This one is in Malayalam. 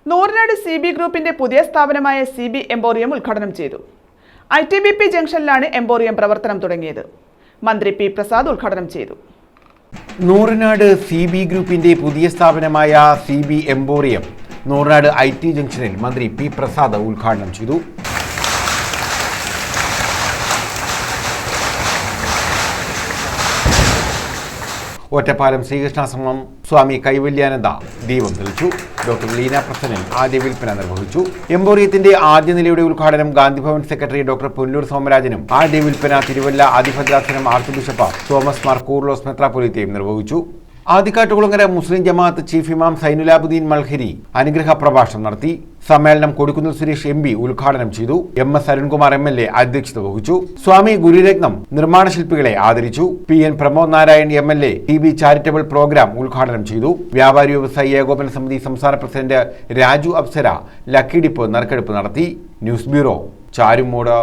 നൂറിനാട് CB ഗ്രൂപ്പിന്റെ പുതിയ സ്ഥാപനമായ CB എംപോറിയം ഉദ്ഘാടനം ചെയ്തു. ITBP ജംഗ്ഷനിലാണ് എംപോറിയം പ്രവർത്തനം തുടങ്ങിയത്. മന്ത്രി P. പ്രസാദ് ഉദ്ഘാടനം ചെയ്തു. നൂറിനാട് CB ഗ്രൂപ്പിന്റെ പുതിയ സ്ഥാപനമായ CB എംപോറിയം നൂറിനാട് IT ജംഗ്ഷനിൽ മന്ത്രി P. പ്രസാദ് ഉദ്ഘാടനം ചെയ്തു. ഒറ്റപ്പാലം ശ്രീകൃഷ്ണാശ്രമം സ്വാമി കൈവല്യാനന്ദ ദീപം തെളിച്ചു. ഡോക്ടർ ലീന പ്രസന്നൻ ആദ്യ വിൽപ്പന നിർവഹിച്ചു. എംപോറിയത്തിന്റെ ആദ്യ നിലയുടെ ഉദ്ഘാടനം ഗാന്ധിഭവൻ സെക്രട്ടറി ഡോക്ടർ പുന്നൂർ സോമരാജനും ആദ്യ വിൽപ്പന തിരുവല്ല അതിഭദ്രാസനം archbishop Thomas Mar Koorilos മെത്രാപ്പൊലീത്തയും നിർവഹിച്ചു. ആദിക്കാട്ടുകുളങ്ങര മുസ്ലിം ജമാഅത്ത് ചീഫ് ഇമാം സൈനുലാബുദ്ദീൻ മൽഹരി അനുഗ്രഹ പ്രഭാഷണം നടത്തി. സമ്മേളനം കൊടിക്കുന്നിൽ സുരേഷ് MP ഉദ്ഘാടനം ചെയ്തു. MS അരുൺകുമാർ MLA അധ്യക്ഷത വഹിച്ചു. സ്വാമി ഗുരുരത്നം നിർമ്മാണ ശില്പികളെ ആദരിച്ചു. PN Pramod Narayan MLA TB charitable programme ഉദ്ഘാടനം ചെയ്തു. വ്യാപാരി വ്യവസായി ഏകോപന സമിതി സംസ്ഥാന president Raju Apsara lucky dip നറുക്കെടുപ്പ് നടത്തി. News bureau, Charummood.